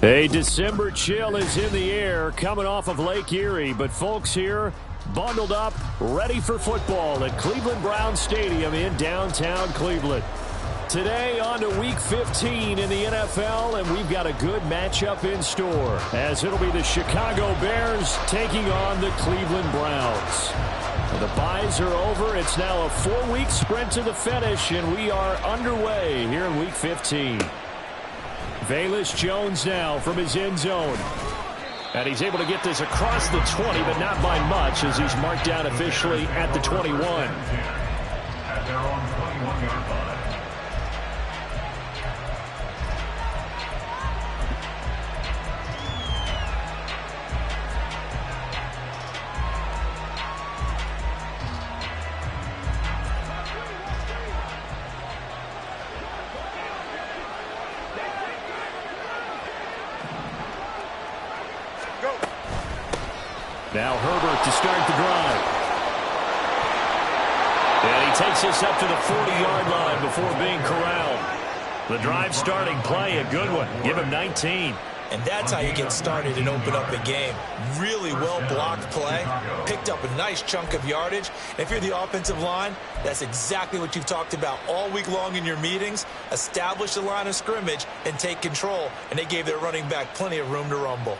A December chill is in the air coming off of Lake Erie, but folks here bundled up, ready for football at Cleveland Browns Stadium in downtown Cleveland. Today on to Week 15 in the NFL, and we've got a good matchup in store, as it'll be the Chicago Bears taking on the Cleveland Browns. The byes are over. It's now a 4-week sprint to the finish, and we are underway here in Week 15. Velus Jones now from his end zone. And he's able to get this across the 20, but not by much, as he's marked down officially at the 21. At their own 21-yard line. Now Herbert to start the drive. And he takes this up to the 40-yard line before being corralled. The drive starting play, a good one. Give him 19. And that's how you get started and open up a game. Really well-blocked play. Picked up a nice chunk of yardage. And if you're the offensive line, that's exactly what you've talked about all week long in your meetings. Establish the line of scrimmage and take control. And they gave their running back plenty of room to rumble.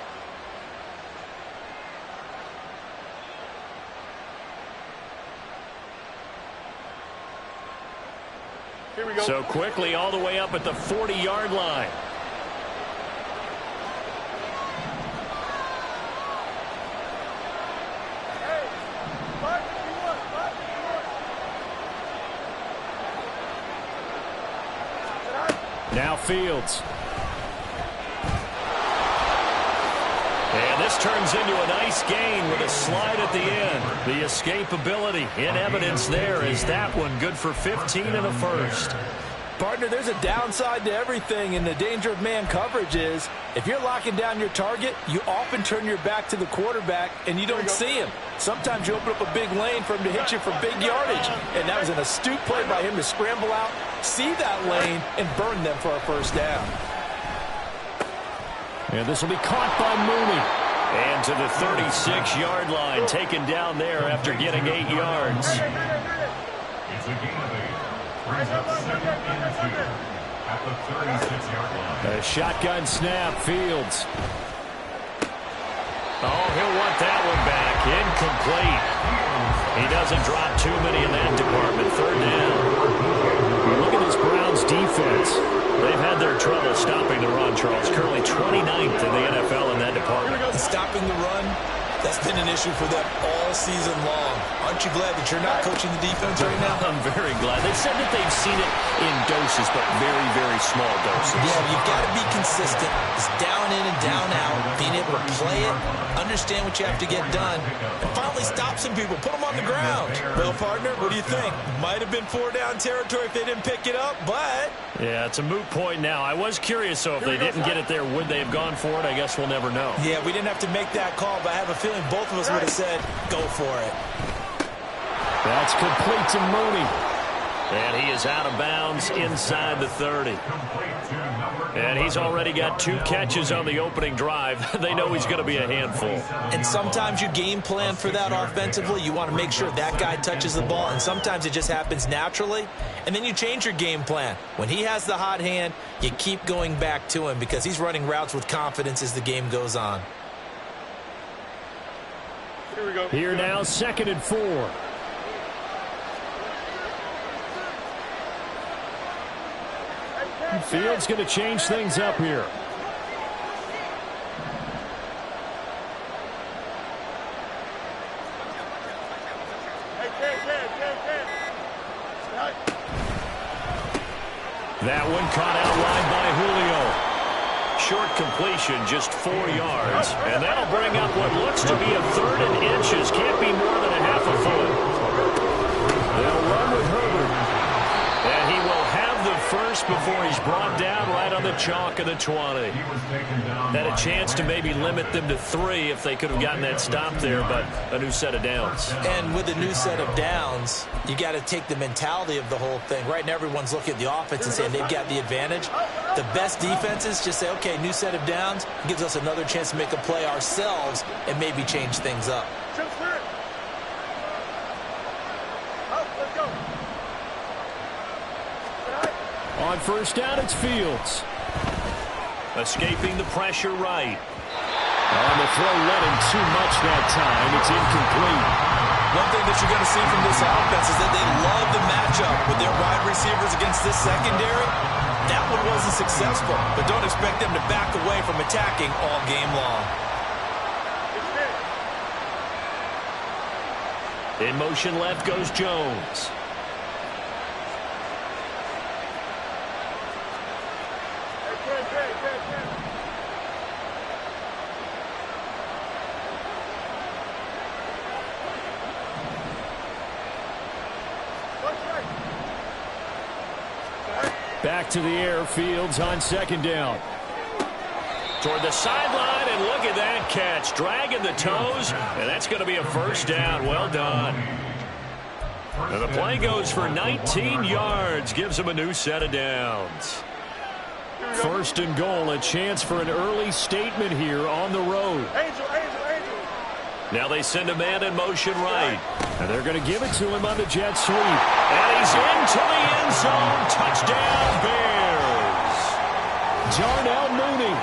So quickly all the way up at the 40-yard line. Now Fields. And this turns into a nice gain with a slide at the end. The escapability in evidence there is that one good for 15 and a first. Partner, there's a downside to everything, and the danger of man coverage is if you're locking down your target, you often turn your back to the quarterback and you don't see him. Sometimes you open up a big lane for him to hit you for big yardage, and that was an astute play by him to scramble out, see that lane, and burn them for a first down. And this will be caught by Mooney. And to the 36-yard line, taken down there after getting 8 yards. It's a gain of 8. Brings up 2nd and 2 at the 36-yard line. A shotgun snap, Fields. Oh, he'll want that one back. Incomplete. He doesn't drop too many in that department. 3rd down. Look at this Browns defense. They've had their trouble stopping the run, Charles. Currently 29th in the NFL in that department. Stopping the run, that's been an issue for them all season long. Aren't you glad that you're not coaching the defense right now? I'm very glad. They said that they've seen it in doses, but very, very small doses. Yeah, you've got to be consistent. It's down in and down out. Being able to play it, understand what you have to get done, and finally stop some people. Put them on the ground. Well, partner, what do you think? Might have been 4-down territory if they didn't pick it up, but... Yeah, it's a moot point now. I was curious, so if they didn't get it there, would they have gone for it? I guess we'll never know. Yeah, we didn't have to make that call, but I have a feeling both of us would have said, go for it. That's complete to Mooney. And he is out of bounds inside the 30. And he's already got 2 catches on the opening drive. They know he's going to be a handful. And sometimes you game plan for that offensively. You want to make sure that guy touches the ball, and sometimes it just happens naturally. And then you change your game plan. When he has the hot hand, you keep going back to him because he's running routes with confidence as the game goes on. Here we go. Here now, 2nd and 4. Fields going to change things up here. That one caught out wide by Julio. Short completion, just 4 yards. And that'll bring up what looks to be a 3rd and inches. Can't be more than a half a foot. They'll run with Herbert. And he will have the first before he's brought down right on the chalk of the 20. Had a chance to maybe limit them to 3 if they could have gotten that stop there, but a new set of downs. And with a new set of downs, you got to take the mentality of the whole thing. Right now, everyone's looking at the offense and saying they've got the advantage. The best defenses just say, okay, new set of downs, gives us another chance to make a play ourselves and maybe change things up. On first down, it's Fields. Escaping the pressure right. On the throw, led him too much that time. It's incomplete. One thing that you're going to see from this offense is that they love the matchup with their wide receivers against this secondary. That one wasn't successful, but don't expect them to back away from attacking all game long. In motion left goes Jones. Back to the air, Fields on second down. Toward the sideline, and look at that catch. Dragging the toes, and that's going to be a first down. Well done. And the play goes for 19 yards. Gives him a new set of downs. First and goal, a chance for an early statement here on the road. Now they send a man in motion right. And they're going to give it to him on the jet sweep. And he's into the end zone. Touchdown, Bears. Darnell Mooney,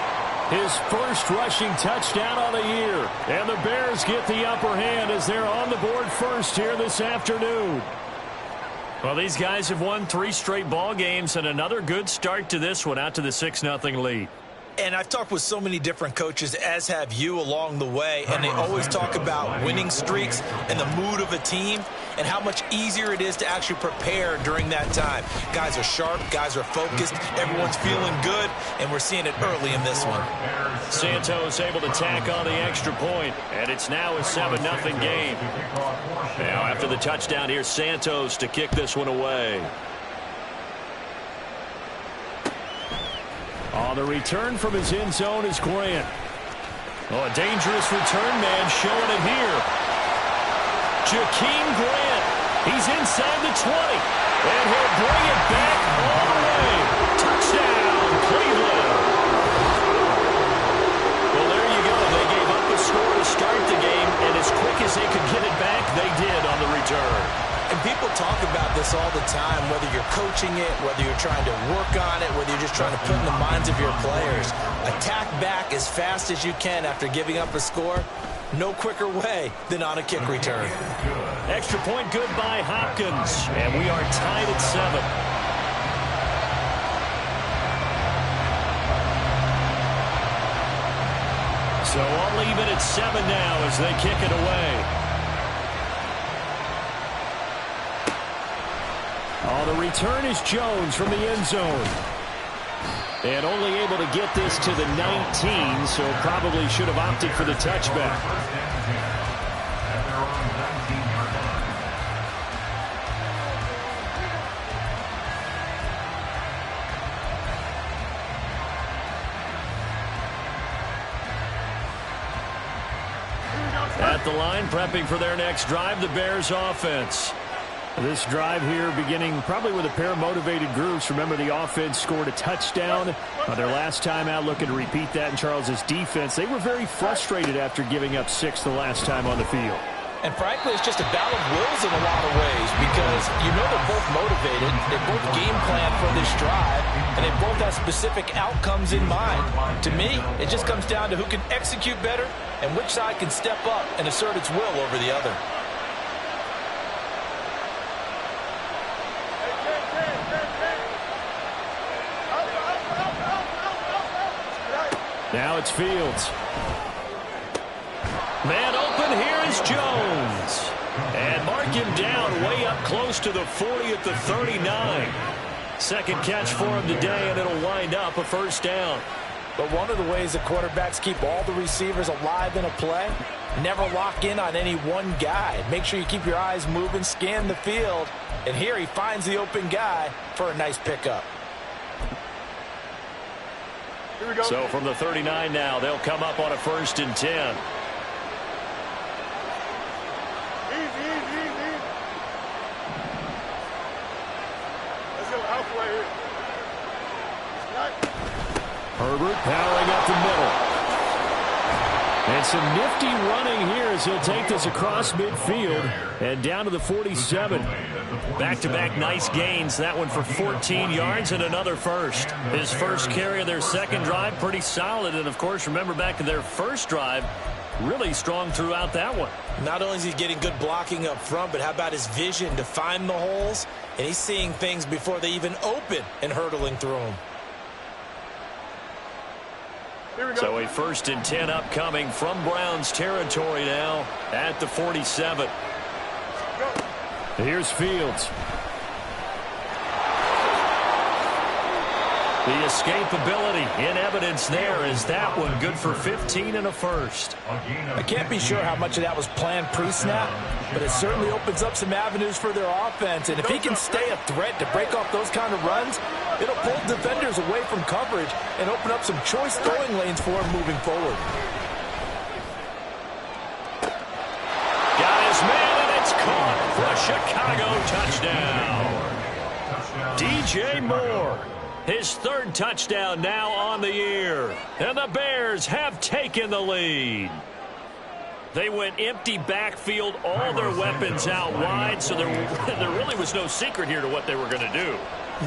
his first rushing touchdown on the year. And the Bears get the upper hand as they're on the board first here this afternoon. Well, these guys have won 3 straight ball games, and another good start to this one, out to the 6-0 lead. And I've talked with so many different coaches, as have you, along the way, and they always talk about winning streaks and the mood of a team and how much easier it is to actually prepare during that time. Guys are sharp, guys are focused, everyone's feeling good, and we're seeing it early in this one. Santos able to tack on the extra point, and it's now a 7-0 game. Now after the touchdown, here's Santos to kick this one away. On the return from his end zone is Grant. Oh, a dangerous return man showing it here. Jakeem Grant. He's inside the 20. And he'll bring it back all the way. Touchdown, Cleveland. Well, there you go. They gave up the score to start the game, and as quick as they could get it back, they did on the return. And people talk about this all the time, whether you're coaching it, whether you're trying to work on it, whether you're just trying to put in the minds of your players. Attack back as fast as you can after giving up a score. No quicker way than on a kick return. Extra point good by Hopkins, and we are tied at 7. So all even at 7 now as they kick it away. Oh, the return is Jones from the end zone. And only able to get this to the 19, so probably should have opted for the touchback. At the line, prepping for their next drive, the Bears offense. This drive here beginning probably with a pair of motivated groups. Remember, the offense scored a touchdown their last time out, looking to repeat that in Charles's defense. They were very frustrated after giving up 6 the last time on the field. And frankly, it's just a battle of wills in a lot of ways because you know they're both motivated, they both game plan for this drive, and they both have specific outcomes in mind. To me, it just comes down to who can execute better and which side can step up and assert its will over the other. Now it's Fields. Man open, here is Jones. And mark him down way up close to the 40 at the 39. Second catch for him today, and it'll wind up a first down. But one of the ways that quarterbacks keep all the receivers alive in a play, never lock in on any one guy. Make sure you keep your eyes moving, scan the field. And here he finds the open guy for a nice pickup. So from the 39 now, they'll come up on a 1st and 10. Let's go alpha right here. Herbert powering up the middle. And some nifty running here as he'll take this across midfield and down to the 47. Back-to-back nice gains. That one for 14 yards and another first. His first carry of their second drive, pretty solid. And, of course, remember back to their first drive, really strong throughout that one. Not only is he getting good blocking up front, but how about his vision to find the holes? And he's seeing things before they even open and hurdling through them. So a 1st and 10 upcoming from Browns territory now at the 47. Here's Fields. The escapability in evidence there is that one good for 15 and a first. I can't be sure how much of that was planned pre-snap, but it certainly opens up some avenues for their offense. And if he can stay a threat to break off those kind of runs, it'll pull defenders away from coverage and open up some choice throwing lanes for him moving forward. Got his man, and it's caught for a Chicago touchdown. DJ Moore. His 3rd touchdown now on the year. And the Bears have taken the lead. They went empty backfield, all their weapons out wide, so there really was no secret here to what they were going to do.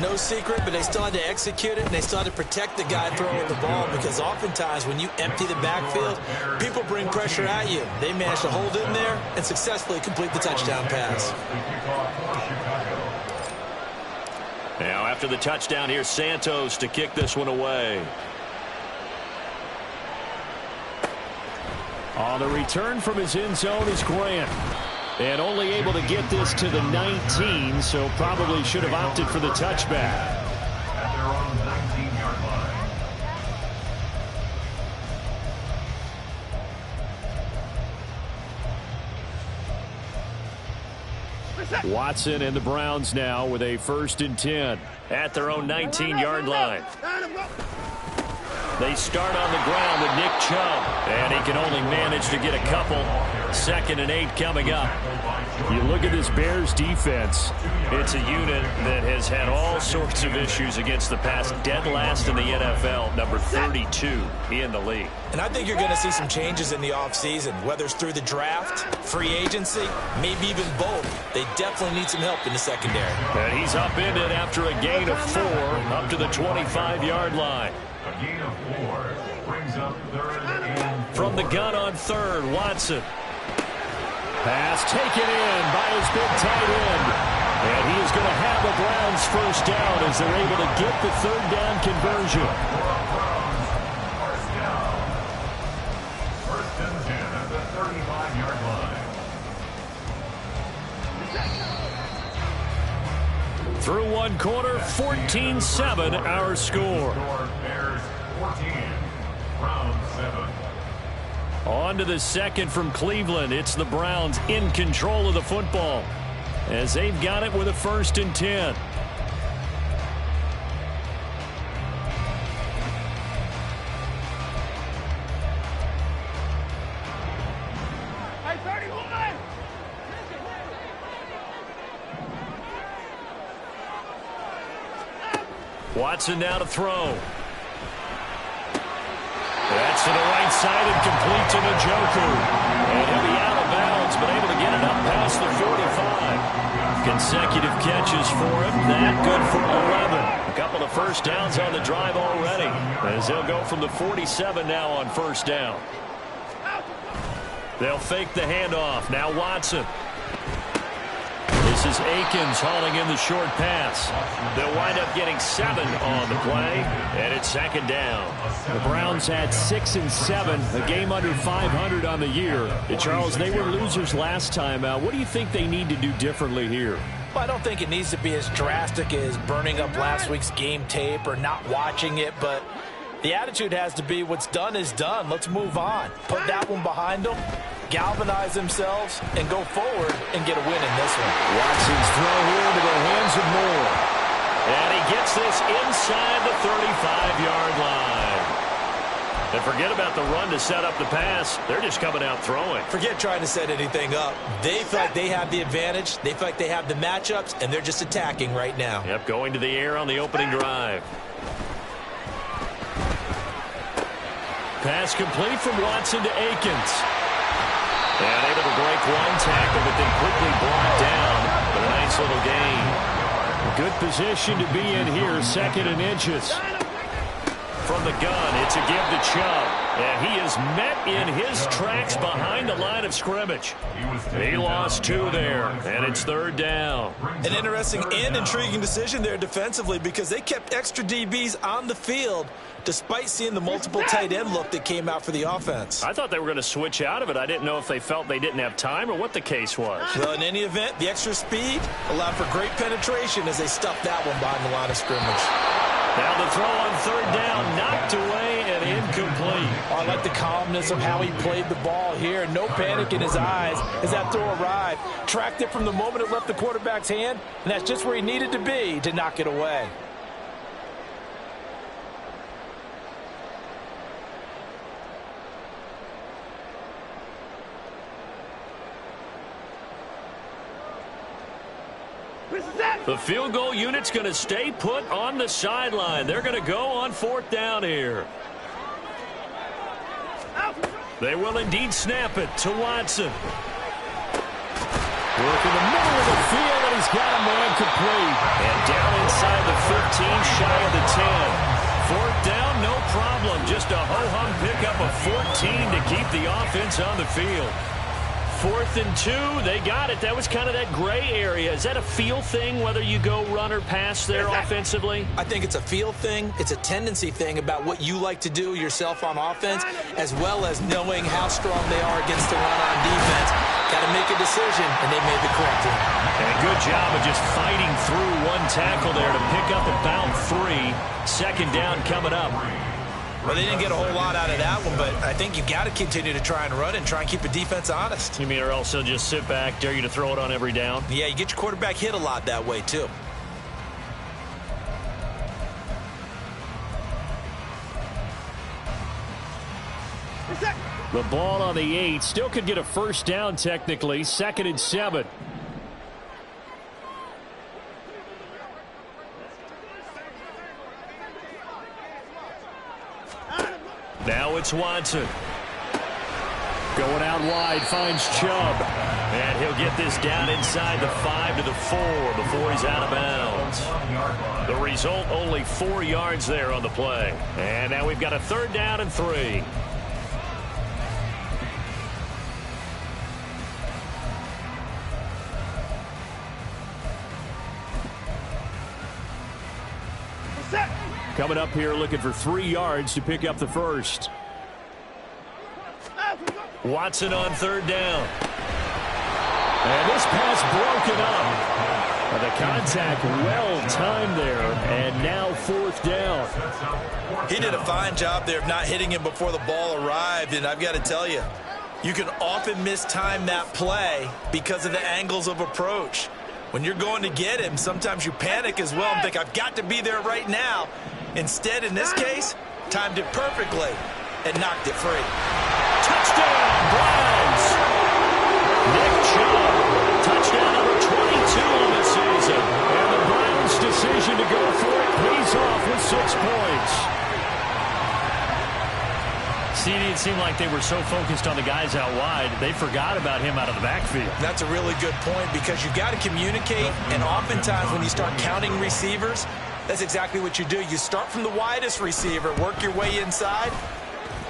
No secret, but they still had to execute it, and they still had to protect the guy throwing the ball, because oftentimes when you empty the backfield, people bring pressure at you. They managed to hold in there and successfully complete the touchdown pass. Now, after the touchdown, here's Santos to kick this one away. On the return from his end zone is Grant. And only able to get this to the 19, so probably should have opted for the touchback. At their own 19-yard line. Watson and the Browns now with a 1st and 10. At their own 19-yard line. They start on the ground with Nick Chubb, and he can only manage to get a couple. 2nd and 8 coming up. You look at this Bears defense. It's a unit that has had all sorts of issues against the pass. Dead last in the NFL, number 32 in the league. And I think you're going to see some changes in the offseason, whether it's through the draft, free agency, maybe even both. They definitely need some help in the secondary. And he's upended after a gain of 4 up to the 25-yard line. A gain of 4 brings up 3rd and 4. From the gun on 3rd, Watson. Pass taken in by his big tight end. And he is going to have the Browns 1st down as they're able to get the 3rd down conversion. First down. 1st and 10 at the 35-yard line. Through one quarter, 14-7 our score. Bears 14, Browns 7. On to the 2nd from Cleveland. It's the Browns in control of the football as they've got it with a 1st and 10. Watson now to throw. That's to the right side and complete to Njoku. And he'll be out of bounds, but able to get it up past the 45. Consecutive catches for him. That good for 11. A couple of 1st downs on the drive already, as they'll go from the 47 now on 1st down. They'll fake the handoff. Now Watson. This is Akins hauling in the short pass. They'll wind up getting 7 on the play, and it's 2nd down. The Browns had 6 and 7, a game under 500 on the year. And Charles, they were losers last time. What do you think they need to do differently here? Well, I don't think it needs to be as drastic as burning up last week's game tape or not watching it, but the attitude has to be what's done is done. Let's move on. Put that one behind them, galvanize themselves, and go forward and get a win in this one. Watson's throw here into the hands of Moore. And he gets this inside the 35-yard line. And forget about the run to set up the pass. They're just coming out throwing. Forget trying to set anything up. They feel like they have the advantage. They feel like they have the matchups, and they're just attacking right now. Yep, going to the air on the opening drive. Pass complete from Watson to Akins. And able to break one tackle, but then quickly brought down. But a nice little gain. Good position to be in here, 2nd and inches. From the gun, it's a give to Chubb. And he is met in his tracks behind the line of scrimmage. He lost 2 there, and it's 3rd down. An interesting and intriguing decision there defensively because they kept extra DBs on the field despite seeing the multiple tight end look that came out for the offense. I thought they were going to switch out of it. I didn't know if they felt they didn't have time or what the case was. Well, in any event, the extra speed allowed for great penetration as they stuffed that one behind the line of scrimmage. Now the throw on 3rd down, knocked away and incomplete. I like the calmness of how he played the ball here. No panic in his eyes as that throw arrived. Tracked it from the moment it left the quarterback's hand, and that's just where he needed to be to knock it away. The field goal unit's going to stay put on the sideline. They're going to go on 4th down here. They will indeed snap it to Watson. Work in the middle of the field, and he's got a man complete. And down inside the 15, shy of the 10. 4th down, no problem. Just a ho-hum pickup of 14 to keep the offense on the field. 4th and 2, they got it. That was kind of that gray area. Is that a feel thing, whether you go run or pass there offensively? I think it's a feel thing. It's a tendency thing about what you like to do yourself on offense, as well as knowing how strong they are against the run on defense. Got to make a decision, and they made the correct one. And a good job of just fighting through one tackle there to pick up about 3. 2nd down coming up. Well, they didn't get a whole lot out of that one, but I think you've got to continue to try and run and try and keep the defense honest. You mean or else they'll just sit back, dare you to throw it on every down? Yeah, you get your quarterback hit a lot that way, too. The ball on the 8. Still could get a 1st down technically. 2nd and 7. Now it's Watson. Going out wide, finds Chubb. And he'll get this down inside the 5 to the 4 before he's out of bounds. The result, only 4 yards there on the play. And now we've got a 3rd down and 3. Coming up here looking for 3 yards to pick up the 1st. Watson on 3rd down. And this pass broken up. The contact well timed there. And now 4th down. He did a fine job there of not hitting him before the ball arrived. And I've got to tell you, you can often mistime that play because of the angles of approach. When you're going to get him, sometimes you panic as well and think, I've got to be there right now. Instead, in this case, timed it perfectly and knocked it free. Touchdown, Browns! Nick Chubb, touchdown number 22 on the season. And the Browns' decision to go for it pays off with 6 points. It seemed like they were so focused on the guys out wide, they forgot about him out of the backfield. That's a really good point because you've got to communicate, and oftentimes when you start counting receivers, that's exactly what you do. You start from the widest receiver, work your way inside.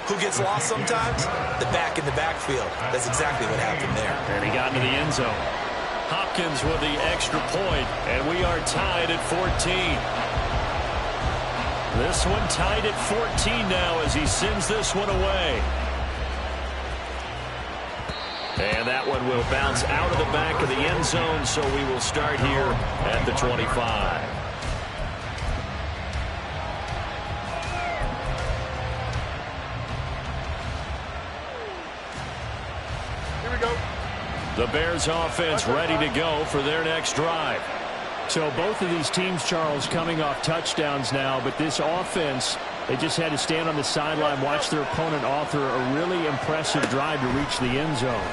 Who gets lost sometimes? The back in the backfield. That's exactly what happened there. And he got into the end zone. Hopkins with the extra point, and we are tied at 14. This one tied at 14 now as he sends this one away. And that one will bounce out of the back of the end zone, so we will start here at the 25. Here we go. The Bears offense ready to go for their next drive. So both of these teams, Charles, coming off touchdowns now, but this offense, they just had to stand on the sideline, watch their opponent author a really impressive drive to reach the end zone.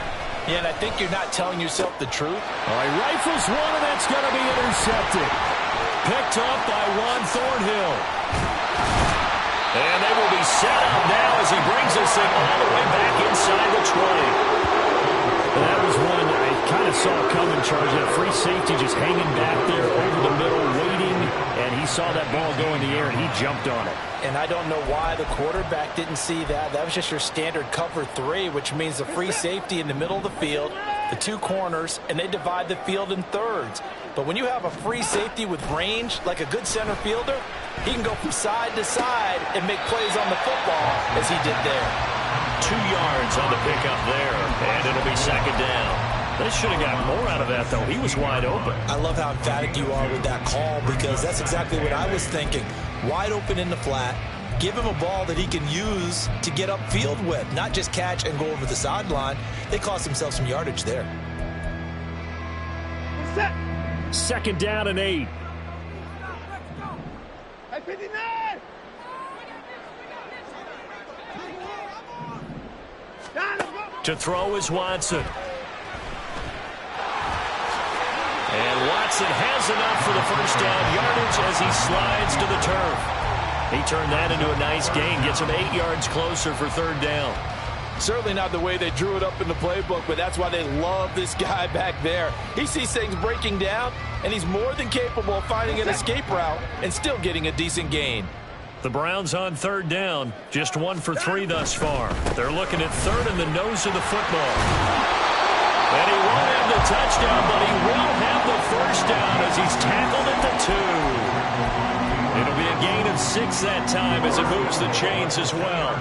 Yeah, and I think you're not telling yourself the truth. All right, rifles one, and that's going to be intercepted. Picked up by Juan Thornhill. And they will be set up now as he brings this thing all the way back inside the 20. That was one I kind of saw coming, Charles. That free safety just hanging back there over the middle, waiting, and he saw that ball go in the air, and he jumped on it. And I don't know why the quarterback didn't see that. That was just your standard cover 3, which means the free safety in the middle of the field, the 2 corners, and they divide the field in thirds. But when you have a free safety with range, like a good center fielder, he can go from side to side and make plays on the football as he did there. 2 yards on the pickup there, and it'll be second down. They should have got more out of that, though. He was wide open. I love how emphatic you are with that call, because that's exactly what I was thinking. Wide open in the flat. Give him a ball that he can use to get upfield with, not just catch and go over the sideline. They cost themselves some yardage there. Second down and 8. To throw is Watson. And Watson has enough for the first down yardage as he slides to the turf. He turned that into a nice gain, gets him 8 yards closer for third down. Certainly not the way they drew it up in the playbook, but that's why they love this guy back there. He sees things breaking down, and he's more than capable of finding an escape route and still getting a decent gain. The Browns on third down, just 1 for 3 thus far. They're looking at third in the nose of the football. And he won't have the touchdown, but he will have the first down as he's tackled at the 2. It'll be a gain of 6 that time as it moves the chains as well.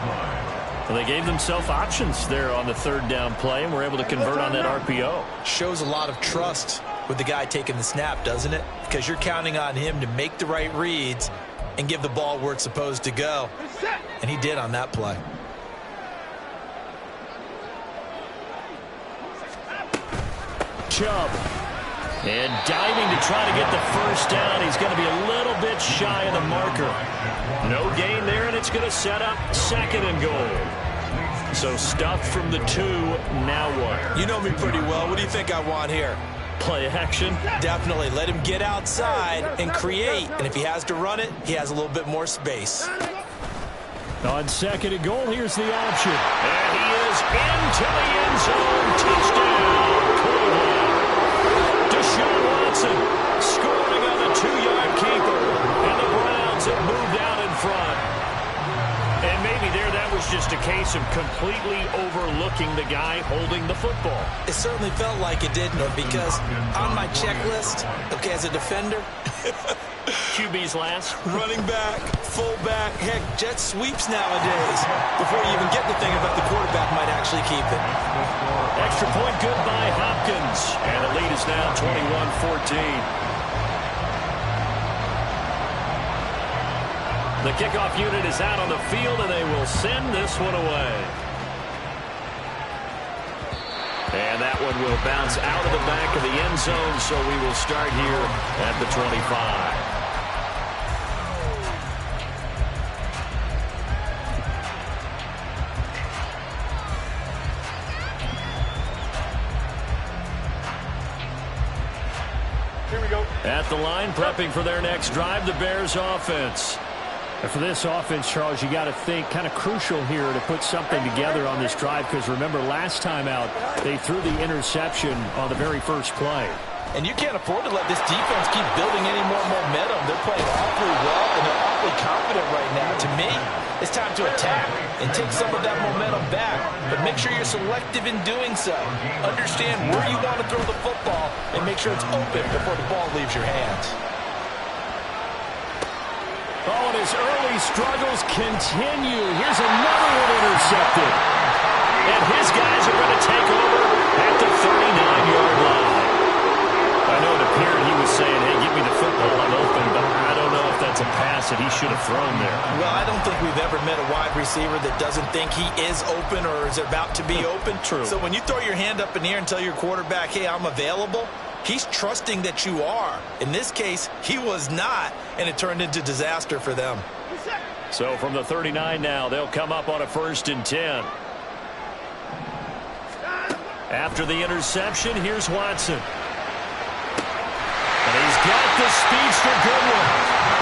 Well, they gave themselves options there on the third down play and were able to convert on that RPO. Shows a lot of trust with the guy taking the snap, doesn't it? Because you're counting on him to make the right reads and give the ball where it's supposed to go. And he did on that play. Chubb. And diving to try to get the first down. He's going to be a little bit shy of the marker. No gain there, and it's going to set up second and goal. So stuffed from the 2, now what? You know me pretty well. What do you think I want here? Play action? Definitely. Let him get outside and create. And if he has to run it, he has a little bit more space. On second and goal, here's the option. And he is into the end zone. Touchdown, Cleveland. Deshaun Watson scoring on the 2-yard keeper. And the Browns have moved out in front. And maybe there that was just a case of completely overlooking the guy holding the football. It certainly felt like it, didn't it? Because on my checklist, okay, as a defender, QB's last. running back, fullback, heck, jet sweeps nowadays. Before you even get the thing about the quarterback might actually keep it. Extra point good by Hopkins. And the lead is now 21-14. The kickoff unit is out on the field, and they will send this one away. And that one will bounce out of the back of the end zone, so we will start here at the 25. Here we go. At the line, prepping for their next drive, the Bears offense. And for this offense, Charles, you got to think kind of crucial here to put something together on this drive, because remember last time out they threw the interception on the very first play. And you can't afford to let this defense keep building any more momentum. They're playing awfully well, and they're awfully confident right now. To me, it's time to attack and take some of that momentum back. But make sure you're selective in doing so. Understand where you want to throw the football and make sure it's open before the ball leaves your hands. Oh, and his early struggles continue. Here's another one intercepted. And his guys are going to take over at the 39-yard line. I know it appeared he was saying, hey, give me the football, I'm open, but I don't know if that's a pass that he should have thrown there. Well, I don't think we've ever met a wide receiver that doesn't think he is open or is about to be open. True. So when you throw your hand up in the air and tell your quarterback, hey, I'm available, he's trusting that you are. In this case, he was not, and it turned into disaster for them. So from the 39 now, they'll come up on a 1st and 10. After the interception, here's Watson. And he's got the speedster Goodwin.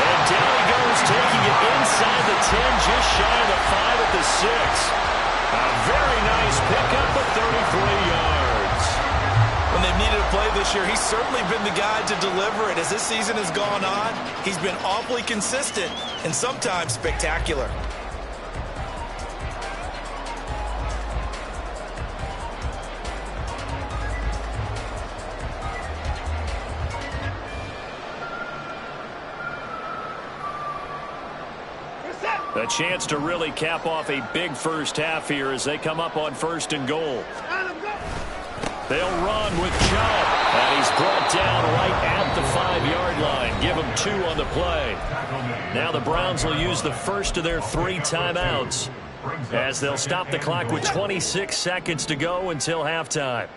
And down he goes, taking it inside the 10, just shy of the 5 at the 6. A very nice pickup of 33 yards. When they've needed a play this year, he's certainly been the guy to deliver it. As this season has gone on, he's been awfully consistent and sometimes spectacular. A chance to really cap off a big first half here as they come up on 1st and goal. They'll run with Chubb, and he's brought down right at the 5-yard line. Give him 2 on the play. Now the Browns will use the first of their 3 timeouts as they'll stop the clock with 26 seconds to go until halftime.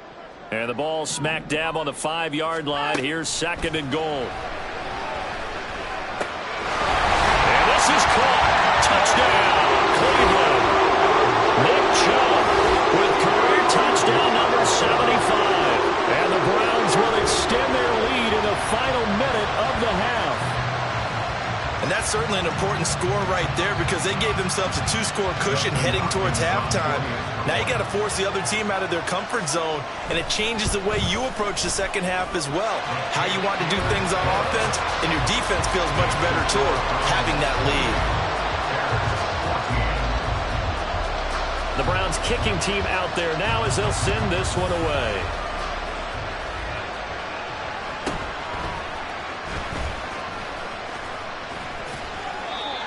And the ball smack dab on the 5-yard line. Here's 2nd and goal. And this is caught. Touchdown, Cleveland. Nick Chubb with career touchdown number 75. And the Browns will extend their lead in the final minute of the half. And that's certainly an important score right there because they gave themselves a 2-score cushion heading towards halftime. Now you got to force the other team out of their comfort zone, and it changes the way you approach the second half as well. How you want to do things on offense, and your defense feels much better too, having that lead. The Browns kicking team out there now as they'll send this one away.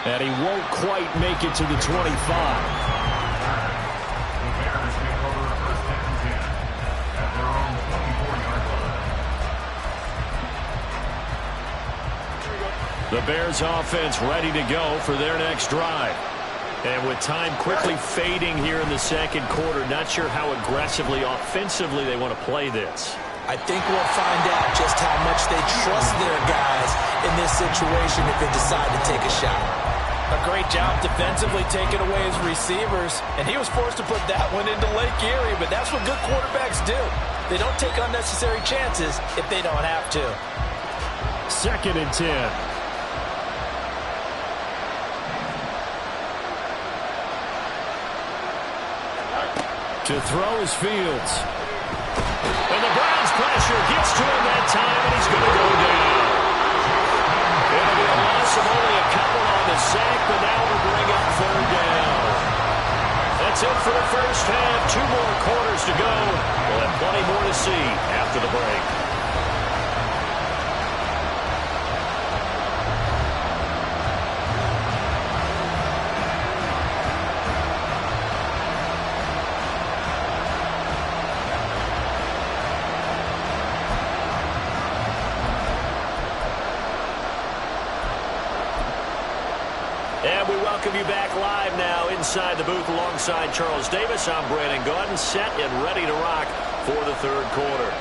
And he won't quite make it to the 25. The Bears take over 1st and 10 at their own 24-yard line. The Bears offense ready to go for their next drive. And with time quickly fading here in the second quarter, not sure how aggressively, offensively they want to play this. I think we'll find out just how much they trust their guys in this situation if they decide to take a shot. A great job defensively taking away his receivers, and he was forced to put that one into Lake Erie, but that's what good quarterbacks do. They don't take unnecessary chances if they don't have to. 2nd and 10. To throw is Fields. And the Browns pressure gets to him that time, and he's going to go down. It'll be a loss of only a couple on the sack, but now we'll bring up 3rd down. That's it for the first half. 2 more quarters to go. We'll have plenty more to see after the break. And we welcome you back live now inside the booth alongside Charles Davis. I'm Brandon Gaudin, set and ready to rock for the 3rd quarter.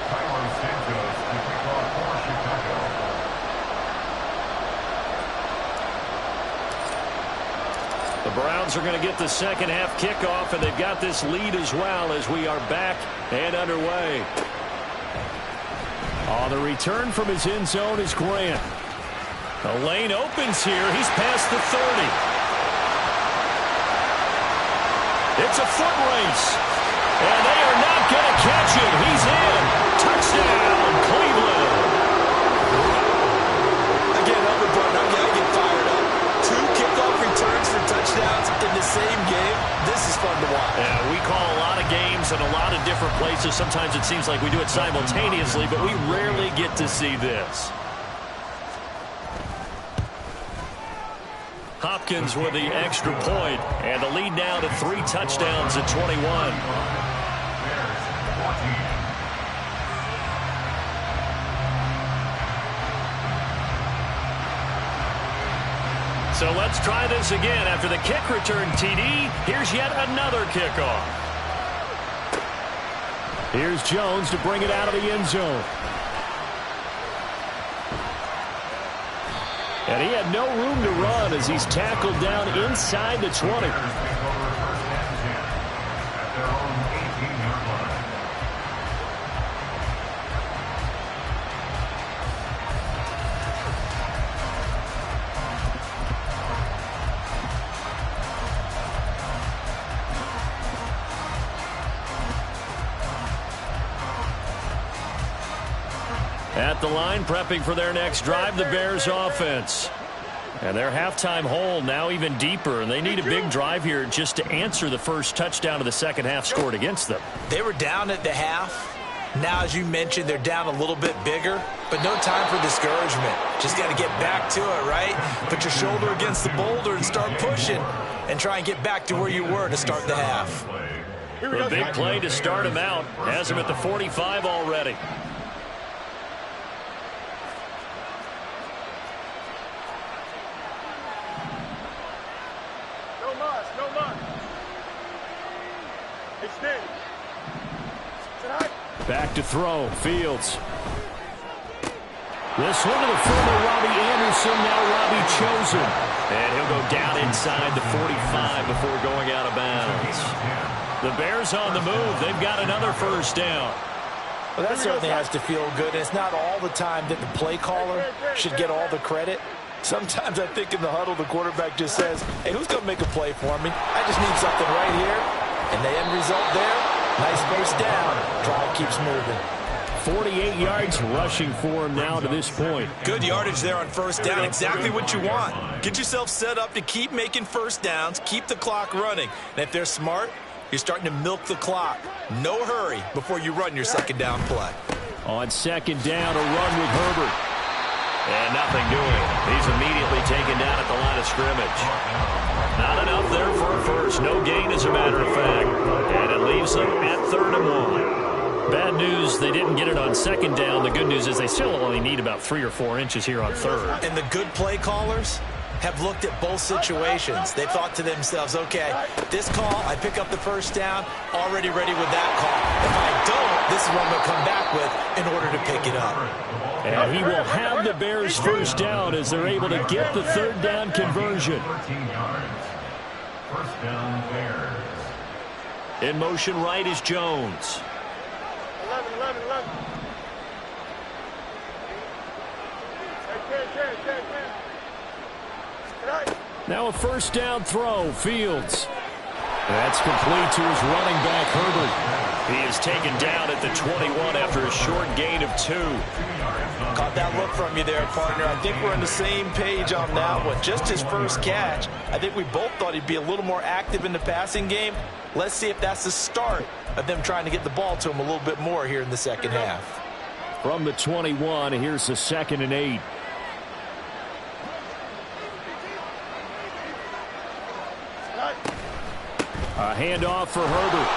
Tyler Santos to kick off for Chicago. The Browns are going to get the second half kickoff, and they've got this lead as well as we are back and underway. On the return from his end zone is Grant. The lane opens here. He's past the 30. It's a foot race. And they are not going to catch it. He's in. Touchdown, Cleveland. Again, Albert Button, I get fired up. 2 kickoff returns for touchdowns in the same game. This is fun to watch. Yeah, we call a lot of games in a lot of different places. Sometimes it seems like we do it simultaneously, but we rarely get to see this. Hopkins with the extra point, and the lead now to 3 touchdowns at 21. So let's try this again. After the kick return TD, here's yet another kickoff. Here's Jones to bring it out of the end zone. And he had no room to run as he's tackled down inside the 20. At the line, prepping for their next drive, the Bears offense. And their halftime hole now even deeper, and they need a big drive here just to answer the first touchdown of the second half scored against them. They were down at the half. Now, as you mentioned, they're down a little bit bigger, but no time for discouragement. Just got to get back to it, right? Put your shoulder against the boulder and start pushing and try and get back to where you were to start the half. The big play to start him out has him at the 45 already. Back to throw, Fields. This one to the former Robbie Anderson, now Robbie Chosen. And he'll go down inside the 45 before going out of bounds. The Bears on the move. They've got another first down. Well, that certainly has to feel good. It's not all the time that the play caller should get all the credit. Sometimes I think in the huddle, the quarterback just says, hey, who's going to make a play for me? I just need something right here. And the end result there, nice first down. Drive keeps moving. 48 yards rushing for him now to this point. Good yardage there on first down. Exactly what you want. Get yourself set up to keep making first downs, keep the clock running. And if they're smart, you're starting to milk the clock. No hurry before you run your second down play. On second down, a run with Herbert. And nothing doing. He's immediately taken down at the line of scrimmage. Not enough there for a first. No gain, as a matter of fact. And it leaves them at 3rd and 1. Bad news, they didn't get it on second down. The good news is they still only need about 3 or 4 inches here on third. And the good play callers have looked at both situations. They thought to themselves, okay, this call, I pick up the first down, already ready with that call. If I don't, this is what I'm going to come back with in order to pick it up. And he will have the Bears first down as they're able to get the 3rd down conversion. 13 yards. First down, Bears. In motion right is Jones. 11. Now a first down throw, Fields. That's complete to his running back, Herbert. He is taken down at the 21 after a short gain of 2. Caught that look from you there, partner. I think we're on the same page on that one. Just his first catch. I think we both thought he'd be a little more active in the passing game. Let's see if that's the start of them trying to get the ball to him a little bit more here in the second half. From the 21, here's the 2nd and 8. A handoff for Herbert.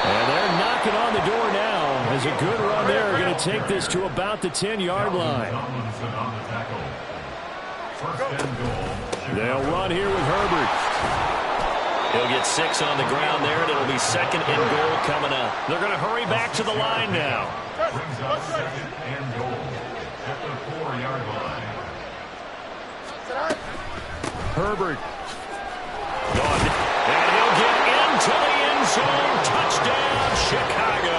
And they're knocking on the door now. As a good run there, going to take this to about the 10-yard line. They'll run here with Herbert. He'll get 6 on the ground there, and it'll be 2nd and goal coming up. They're going to hurry back to the line now. Brings up 2nd and goal at the 4-yard line. Herbert. Gone. And he'll get into the end zone. Touchdown, Chicago.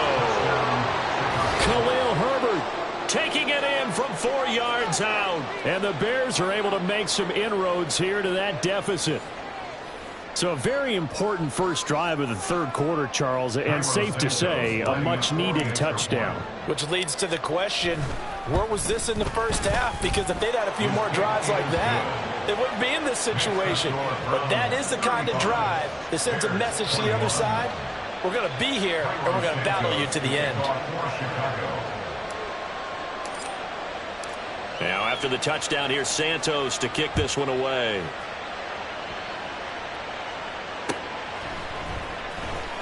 Khalil Herbert taking it in from 4 yards out. And the Bears are able to make some inroads here to that deficit. So a very important first drive of the 3rd quarter, Charles, and safe to say, a much-needed touchdown. Which leads to the question, where was this in the first half? Because if they'd had a few more drives like that, they wouldn't be in this situation. But that is the kind of drive that sends a message to the other side. We're going to be here, and we're going to battle you to the end. Now after the touchdown, here's Santos to kick this one away.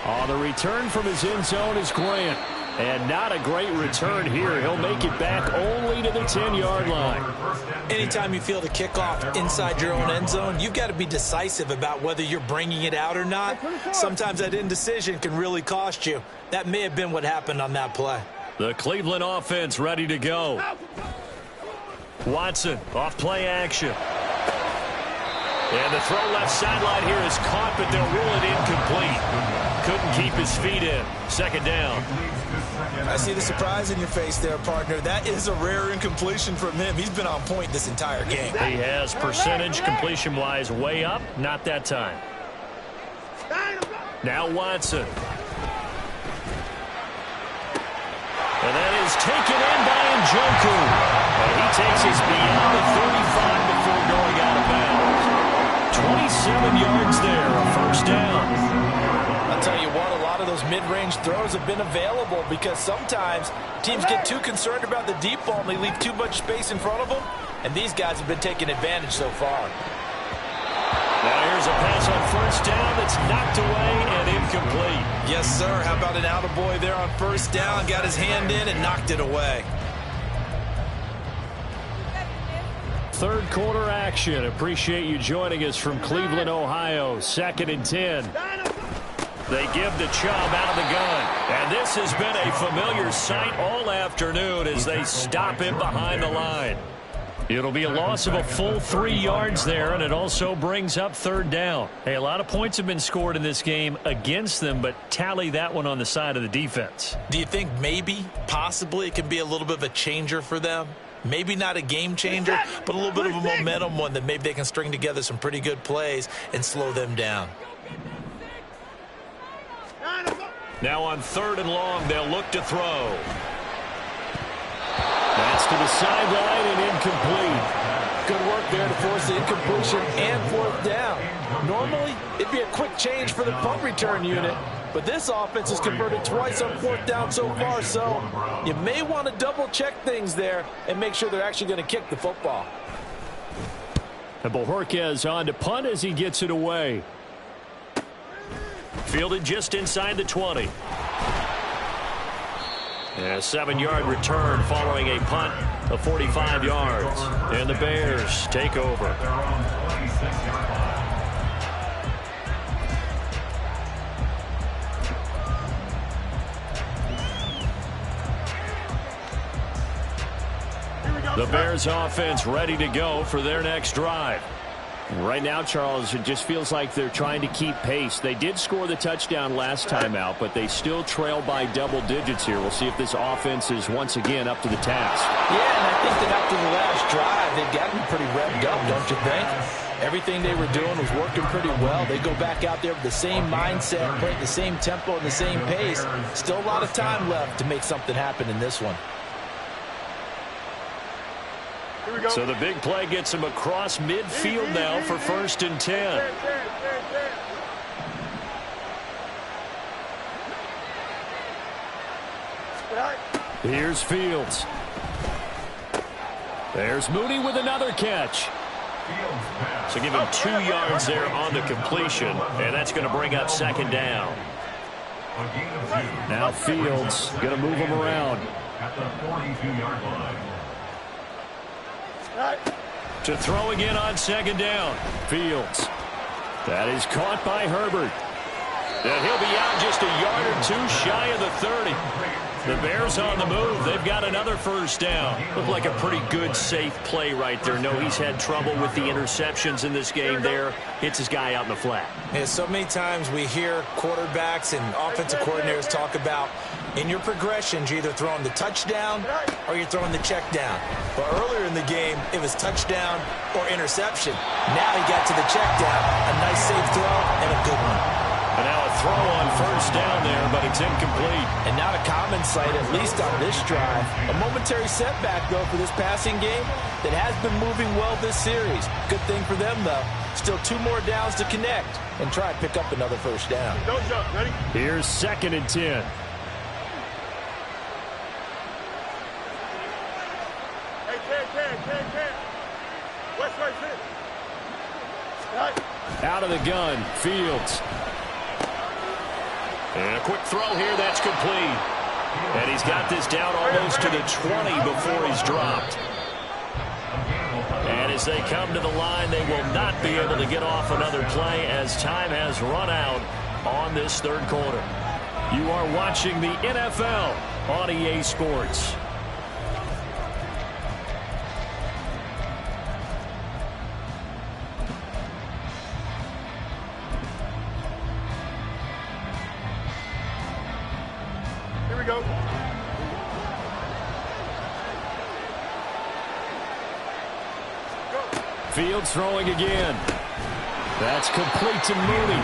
On the return from his end zone is Grant. And not a great return here. He'll make it back only to the 10-yard line. Anytime you feel the kickoff inside your own end zone, you've got to be decisive about whether you're bringing it out or not. Sometimes that indecision can really cost you. That may have been what happened on that play. The Cleveland offense ready to go. Watson off play action. And the throw left sideline here is caught, but they'll rule it incomplete. Couldn't keep his feet in. 2nd down. I see the surprise in your face there, partner. That is a rare incompletion from him. He's been on point this entire game. He has percentage completion-wise way up. Not that time. Now Watson. And that is taken in by Njoku. And he takes us beyond the 35 before going out of bounds. 27 yards there, a first down. I'll tell you what, a lot of those mid-range throws have been available because sometimes teams get too concerned about the deep ball and they leave too much space in front of them. And these guys have been taking advantage so far. Now here's a pass on first down that's knocked away and incomplete. Yes, sir. How about an attaboy there on first down? Got his hand in and knocked it away. Third quarter action. Appreciate you joining us from Cleveland, Ohio. 2nd and 10. They give the Chubb out of the gun. And this has been a familiar sight all afternoon as they stop him behind the line. It'll be a loss of a full 3 yards there, and it also brings up third down. Hey, a lot of points have been scored in this game against them, but tally that one on the side of the defense. Do you think maybe, possibly, it can be a little bit of a changer for them? Maybe not a game changer, but a little bit of a momentum one that maybe they can string together some pretty good plays and slow them down. Now on 3rd and long, they'll look to throw. That's to the sideline and incomplete. Good work there to force the incompletion and 4th down. Normally, it'd be a quick change for the punt return unit, but this offense has converted twice on 4th down so far, so you may want to double-check things there and make sure they're actually going to kick the football. And Bojorquez on to punt as he gets it away. Fielded just inside the 20. A 7-yard return following a punt of 45 yards. And the Bears take over. The Bears offense ready to go for their next drive. Right now, Charles, it just feels like they're trying to keep pace. They did score the touchdown last time out, but they still trail by double digits here. We'll see if this offense is once again up to the task. Yeah, and I think that after the last drive, they've gotten pretty revved up, don't you think? Everything they were doing was working pretty well. They go back out there with the same mindset, play at the same tempo and the same pace. Still a lot of time left to make something happen in this one. So the big play gets him across midfield now for 1st and 10. Here's Fields. There's Mooney with another catch. So give him 2 yards there on the completion, and that's going to bring up 2nd down. Now Fields going to move him around. At the 42-yard line. To throw again on 2nd down. Fields. That is caught by Herbert. And he'll be out just a yard or 2 shy of the 30. The Bears on the move. They've got another 1st down. Looked like a pretty good, safe play right there. No, he's had trouble with the interceptions in this game there. Hits his guy out in the flat. Yeah, so many times we hear quarterbacks and offensive coordinators talk about in your progressions, you're either throwing the touchdown or you're throwing the check down. But earlier in the game, it was touchdown or interception. Now he got to the check down. A nice safe throw and a good one. And now a throw on 1st down there, but it's incomplete. And not a common sight, at least on this drive. A momentary setback, though, for this passing game that has been moving well this series. Good thing for them, though. Still 2 more downs to connect and try and pick up another 1st down. Don't jump. Ready? Here's 2nd and 10. West right six. Right. Out of the gun, Fields. And a quick throw here, that's complete. And he's got this down almost to the 20 before he's dropped. And as they come to the line, they will not be able to get off another play as time has run out on this 3rd quarter. You are watching the NFL on EA Sports. Here we go. Fields throwing again. That's complete to Mooney.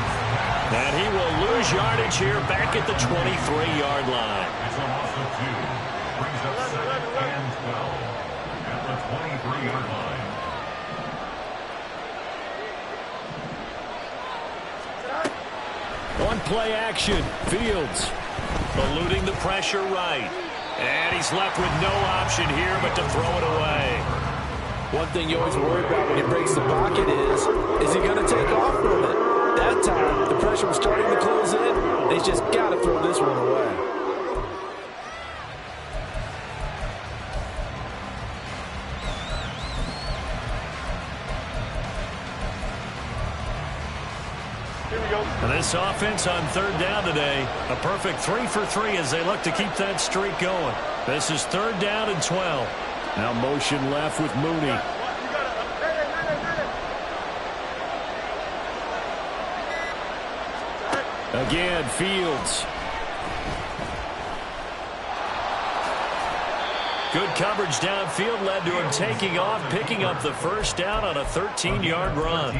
And he will lose yardage here back at the 23-yard line. It's a loss of 2. Brings up 2nd and 12 at the 23-yard line. On play action, Fields. Eluding the pressure right. And he's left with no option here but to throw it away. One thing you always worry about when he breaks the pocket is he going to take off from it? That time, the pressure was starting to close in, and he's just got to throw this one away. And this offense on 3rd down today, a perfect 3 for 3 as they look to keep that streak going. This is 3rd down and 12. Now motion left with Mooney. Again, Fields. Good coverage downfield led to him taking off, picking up the 1st down on a 13-yard run.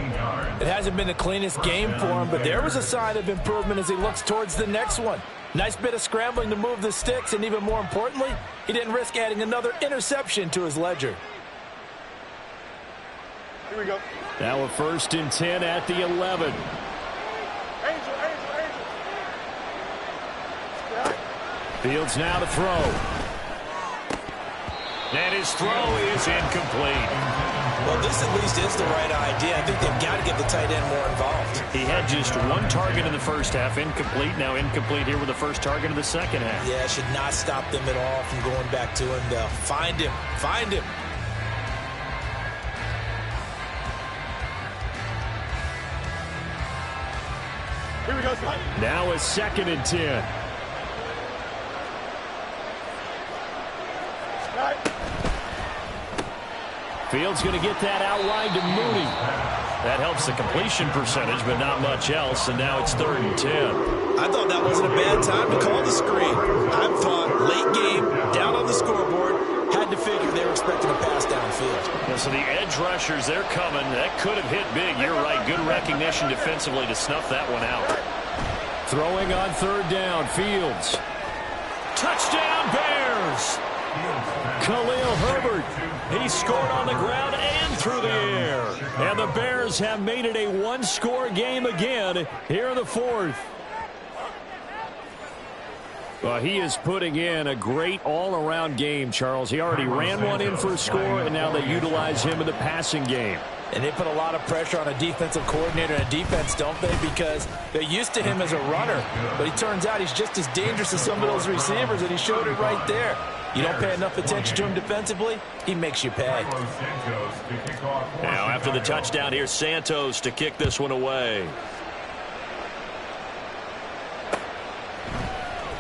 It hasn't been the cleanest game for him, but there was a sign of improvement as he looks towards the next one. Nice bit of scrambling to move the sticks, and even more importantly, he didn't risk adding another interception to his ledger. Here we go. Now a 1st and 10 at the 11. Angel. Fields now to throw. And his throw is incomplete. Well, this at least is the right idea. I think they've got to get the tight end more involved. He had just 1 target in the 1st half, incomplete. Now incomplete here with the 1st target of the 2nd half. Yeah, should not stop them at all from going back to him to find him. Here we go, Scott. Now a 2nd and 10. Fields going to get that out wide to Mooney. That helps the completion percentage, but not much else, and now it's 3rd and 10. I thought that wasn't a bad time to call the screen. I thought late game, down on the scoreboard, had to figure they were expecting a pass downfield. Yeah, so the edge rushers, they're coming. That could have hit big. You're right. Good recognition defensively to snuff that one out. Throwing on 3rd down, Fields. Touchdown, Bears! Khalil Herbert. He scored on the ground and through the air. And the Bears have made it a 1-score game again here in the 4th. Well, he is putting in a great all-around game, Charles. He already ran one in for a score, and now they utilize him in the passing game. And they put a lot of pressure on a defensive coordinator and a defense, don't they? Because they're used to him as a runner. But it turns out he's just as dangerous as some of those receivers, and he showed it right there. You don't pay enough attention to him defensively, he makes you pay. Now, after the touchdown, here's Santos to kick this one away.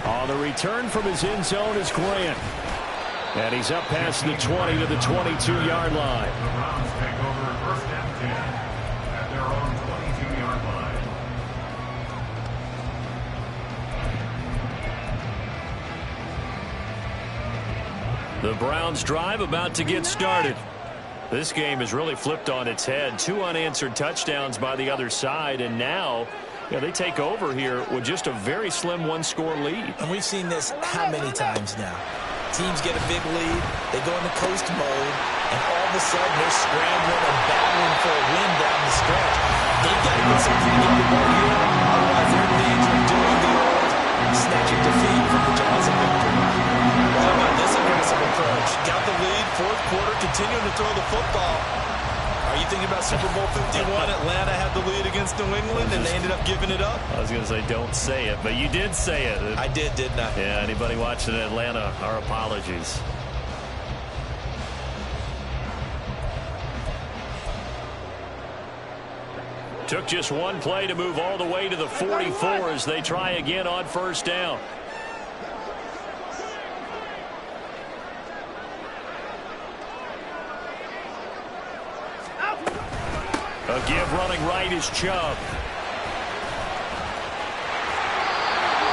On the return from his end zone is Grant. And he's up past the 20 to the 22-yard line. The Browns take over 1st and 10 at their own 22-yard line. The Browns drive about to get started. This game is really flipped on its head. 2 unanswered touchdowns by the other side, and now they take over here with just a very slim 1-score lead. And we've seen this how many times now? Teams get a big lead, they go into coast mode, and all of a sudden they're scrambling and battling for a win down the stretch. They've got to get something to get the ball here, otherwise they're in danger of doing the old snatching defeat from the jaws of victory. Well, how about this aggressive approach? Got the lead, 4th quarter, continuing to throw the football. Are you thinking about Super Bowl 51? Atlanta had the lead against New England, and they ended up giving it up? I was going to say, don't say it, but you did say it. I did, didn't I? Yeah, anybody watching in Atlanta, our apologies. Took just one play to move all the way to the 44 as they try again on 1st down. A give running right is Chubb.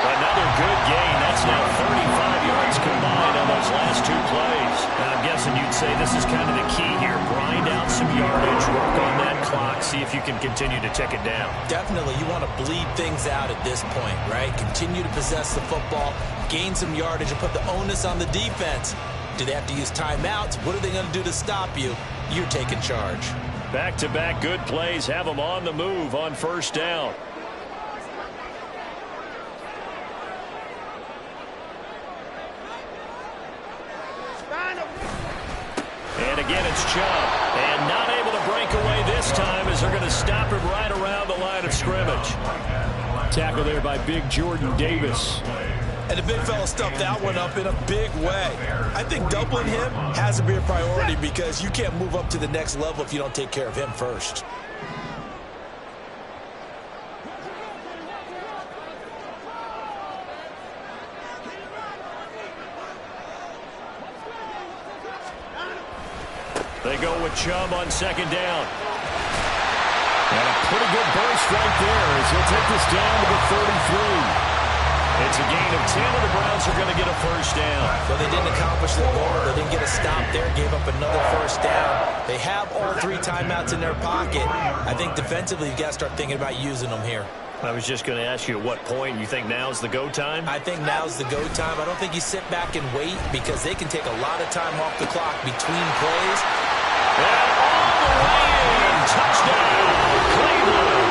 Another good gain. That's now 35 yards combined on those last 2 plays. And I'm guessing pass, and you'd say this is kind of the key here. Grind out some yardage, work on that clock, see if you can continue to tick it down. Definitely, you want to bleed things out at this point, right? Continue to possess the football, gain some yardage, and put the onus on the defense. Do they have to use timeouts? What are they going to do to stop you? You're taking charge. Back-to-back good plays have them on the move on first down. And again, it's Chubb. And not able to break away this time as they're going to stop him right around the line of scrimmage. Tackle there by big Jordan Davis. And the big fella stuffed that one up in a big way. I think doubling him has to be a priority because you can't move up to the next level if you don't take care of him first. They go with Chubb on second down. And a pretty good burst right there as he'll take this down to the 33. It's a gain of 10, and the Browns are going to get a first down. Well, they didn't accomplish the goal. They didn't get a stop there, gave up another first down. They have all 3 timeouts in their pocket. I think defensively you've got to start thinking about using them here. I was just going to ask you at what point you think now's the go time? I think now's the go time. I don't think you sit back and wait because they can take a lot of time off the clock between plays. And all the way in. Touchdown, Cleveland.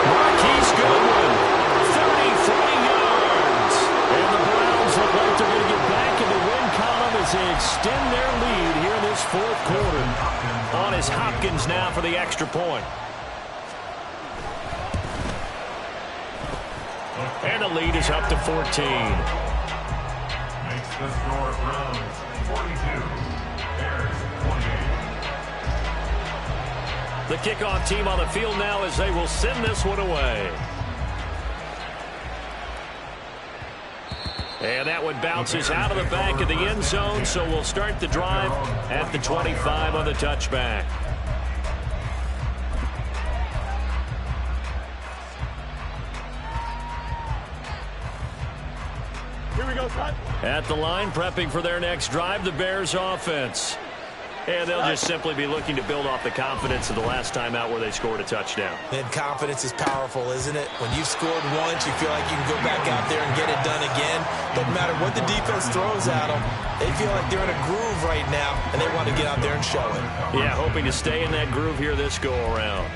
Marquise Goodwin, 33 yards. And the Browns look like they're going to get back in the win column as they extend their lead here in this fourth quarter. On is Hopkins now for the extra point. And the lead is up to 14. Makes the score Browns 42, Bears 28. The kickoff team on the field now as they will send this one away. And that one bounces out of the back of the end zone, so we'll start the drive at the 25 on the touchback. Here we go, son. At the line, prepping for their next drive, the Bears offense. And they'll just simply be looking to build off the confidence of the last time out where they scored a touchdown. And confidence is powerful, isn't it? When you've scored once, you feel like you can go back out there and get it done again. Doesn't matter what the defense throws at them. They feel like they're in a groove right now, and they want to get out there and show it. Yeah, hoping to stay in that groove here this go-around.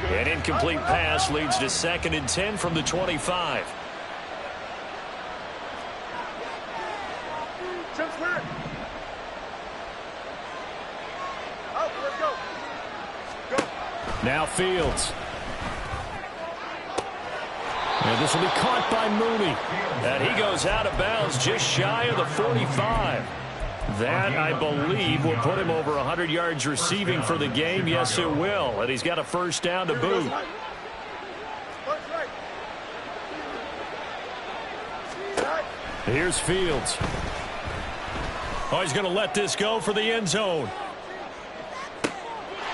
An incomplete pass leads to 2nd and 10 from the 25. Now Fields. And this will be caught by Mooney. And he goes out of bounds just shy of the 45. That, I believe, will put him over 100 yards receiving for the game. Yes, it will. And he's got a first down to boot. Here's Fields. Oh, he's going to let this go for the end zone.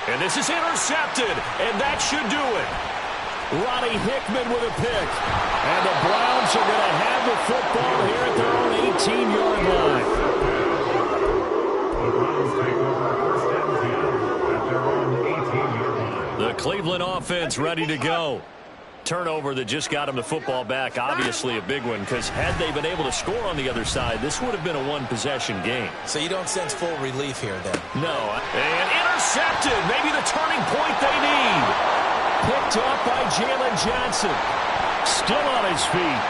And this is intercepted, and that should do it. Roddy Hickman with a pick. And the Browns are going to have the football here at their own 18-yard line. The Browns take over first and 10 at their own 18-yard line. The Cleveland offense ready to go. Turnover that just got him the football back, obviously a big one, because had they been able to score on the other side, this would have been a one-possession game. So you don't sense full relief here then? No. And intercepted. Maybe the turning point they need. Picked up by Jalen Johnson. Still on his feet.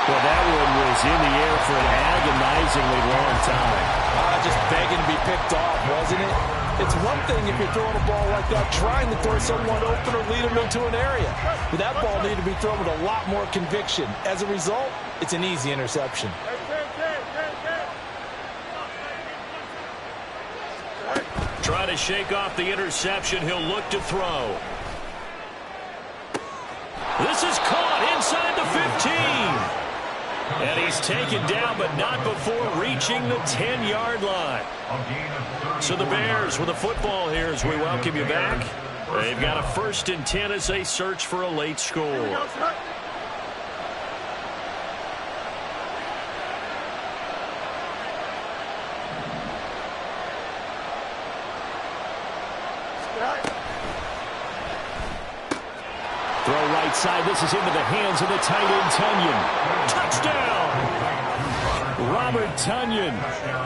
Well, that one was in the air for an agonizingly long time. Just begging to be picked off, wasn't it? It's one thing if you're throwing a ball like that, trying to throw someone open or lead them into an area. But that ball needed to be thrown with a lot more conviction. As a result, it's an easy interception. Try to shake off the interception. He'll look to throw. This is caught inside the 15. And he's taken down, but not before reaching the 10-yard line. So the Bears with the football here as we welcome you back. They've got a 1st and 10 as they search for a late score. Throw right side. This is into the hands of the tight end, Tonyan. Touchdown! Robert Tonyan,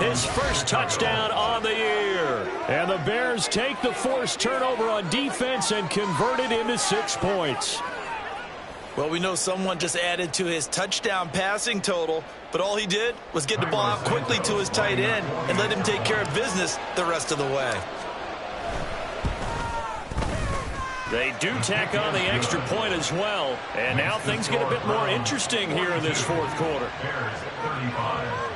his first touchdown on the year. And the Bears take the forced turnover on defense and convert it into 6 points. Well, we know someone just added to his touchdown passing total, but all he did was get the ball out quickly to his tight end and let him take care of business the rest of the way. They do tack on the extra point as well. And now things get a bit more interesting here in this 4th quarter. Bears at 35.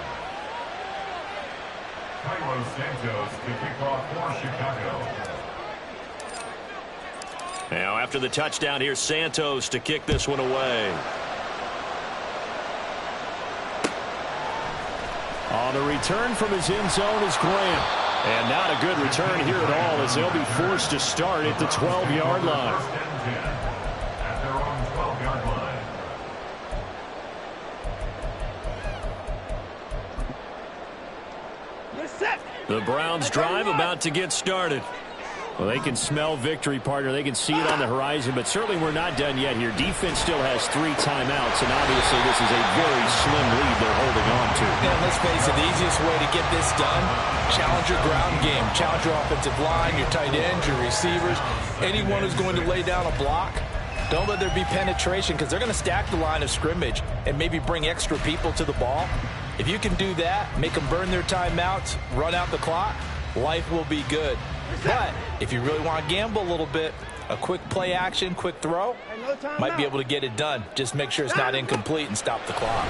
Cairo Santos to kick off for Chicago. Now after the touchdown, here's Santos to kick this one away. On the return from his end zone is Grant. And not a good return here at all as they'll be forced to start at the 12-yard line. First and 10 at their own 12-yard line. The Browns drive about to get started. Well, they can smell victory, partner. They can see it on the horizon, but certainly we're not done yet here. Defense still has 3 timeouts, and obviously this is a very slim lead they're holding on to. And let's face it, the easiest way to get this done, challenge your ground game. Challenge your offensive line, your tight ends, your receivers, anyone who's going to lay down a block. Don't let there be penetration because they're going to stack the line of scrimmage and maybe bring extra people to the ball. If you can do that, make them burn their timeouts, run out the clock, life will be good. But if you really want to gamble a little bit, a quick play action, quick throw, might be able to get it done. Just make sure it's not incomplete and stop the clock.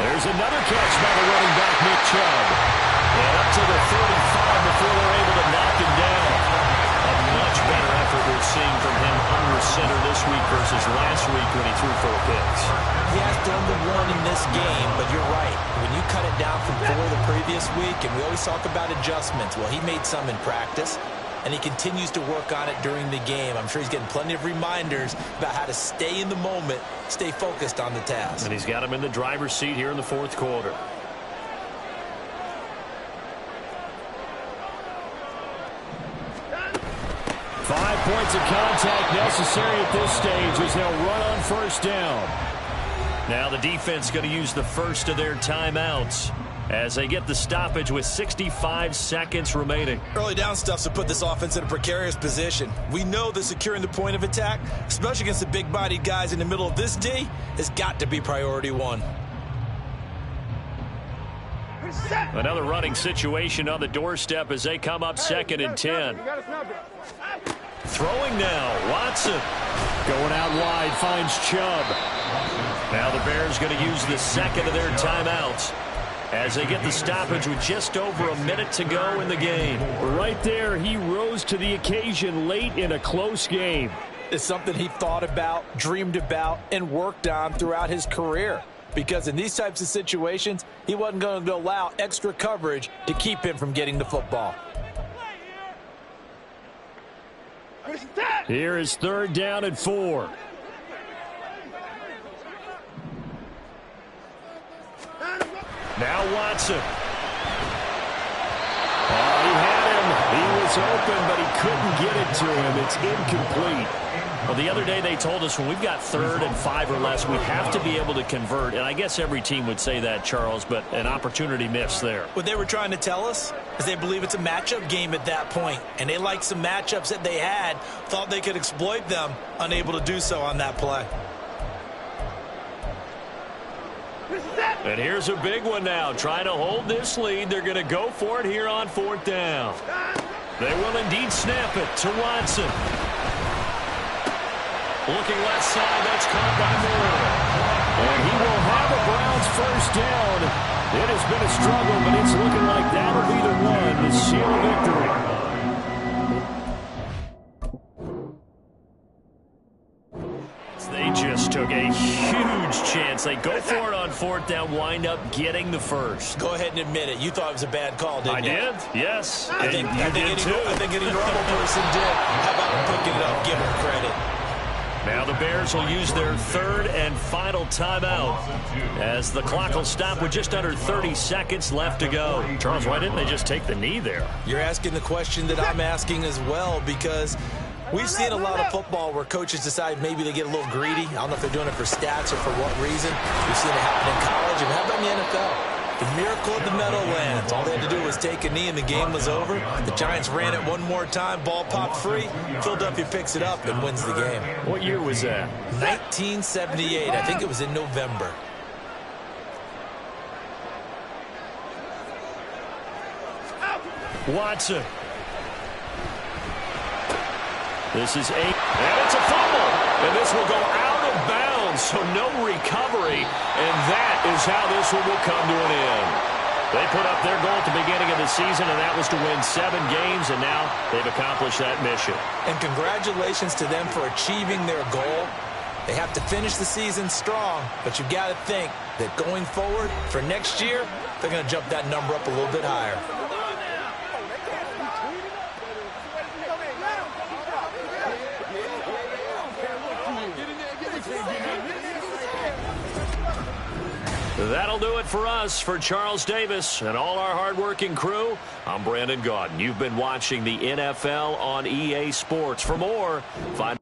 There's another catch by the running back, Nick Chubb. And up to the 35 before they're able to knock him down. A much better effort we're seeing from him under center this week versus last week when he threw 4 picks. He has done the one in this game, but you're right. When you cut it down from 4 the previous week, and we always talk about adjustments, well, he made some in practice, and he continues to work on it during the game. I'm sure he's getting plenty of reminders about how to stay in the moment, stay focused on the task. And he's got him in the driver's seat here in the 4th quarter. Five points of contact necessary at this stage as they'll run on 1st down. Now the defense going to use the first of their timeouts as they get the stoppage with 65 seconds remaining. Early down stuff to put this offense in a precarious position. We know that securing the point of attack, especially against the big-bodied guys in the middle of this D, has got to be priority 1. Another running situation on the doorstep as they come up 2nd and 10. Throwing now, Watson. Going out wide, finds Chubb. Now the Bears going to use the 2nd of their timeouts as they get the stoppage with just over a minute to go in the game. Right there, he rose to the occasion late in a close game. It's something he thought about, dreamed about, and worked on throughout his career. Because in these types of situations, he wasn't going to allow extra coverage to keep him from getting the football. Here is 3rd down and 4. Now Watson. Oh, he had him. He was open, but he couldn't get it to him. It's incomplete. Well, the other day they told us when we've got 3rd and 5 or less, we have to be able to convert. And I guess every team would say that, Charles, but an opportunity missed there. What they were trying to tell us is they believe it's a matchup game at that point, and they liked some matchups that they had, thought they could exploit them, unable to do so on that play. And here's a big one now. Trying to hold this lead. They're going to go for it here on 4th down. They will indeed snap it to Watson. Looking left side, that's caught by Moore. And he will have a Browns 1st down. It has been a struggle, but it's looking like that'll be the one to seal victory. They just took a huge chance. They go for it on 4th down, wind up getting the first. Go ahead and admit it. You thought it was a bad call, didn't you? I did, yes. I think any normal person did. How about picking it up? Give him credit. Now the Bears will use their 3rd and final timeout as the clock will stop with just under 30 seconds left to go. Charles, why didn't they just take the knee there? You're asking the question that I'm asking as well, because we've seen a lot of football where coaches decide maybe they get a little greedy. I don't know if they're doing it for stats or for what reason. We've seen it happen in college. And how about in the NFL? The miracle of the Meadowlands. All they had to do was take a knee and the game was over. The Giants ran it one more time. Ball popped free. Philadelphia picks it up and wins the game. What year was that? 1978. I think it was in November. Watson. This is 8. And it's a fumble. And this will go out of bounds, so no recovery. And that is how this one will come to an end. They put up their goal at the beginning of the season, and that was to win 7 games, and now they've accomplished that mission. And congratulations to them for achieving their goal. They have to finish the season strong, but you've got to think that going forward for next year, they're going to jump that number up a little bit higher. That'll do it for us. For Charles Davis and all our hardworking crew, I'm Brandon Gaudin. You've been watching the NFL on EA Sports. For more, find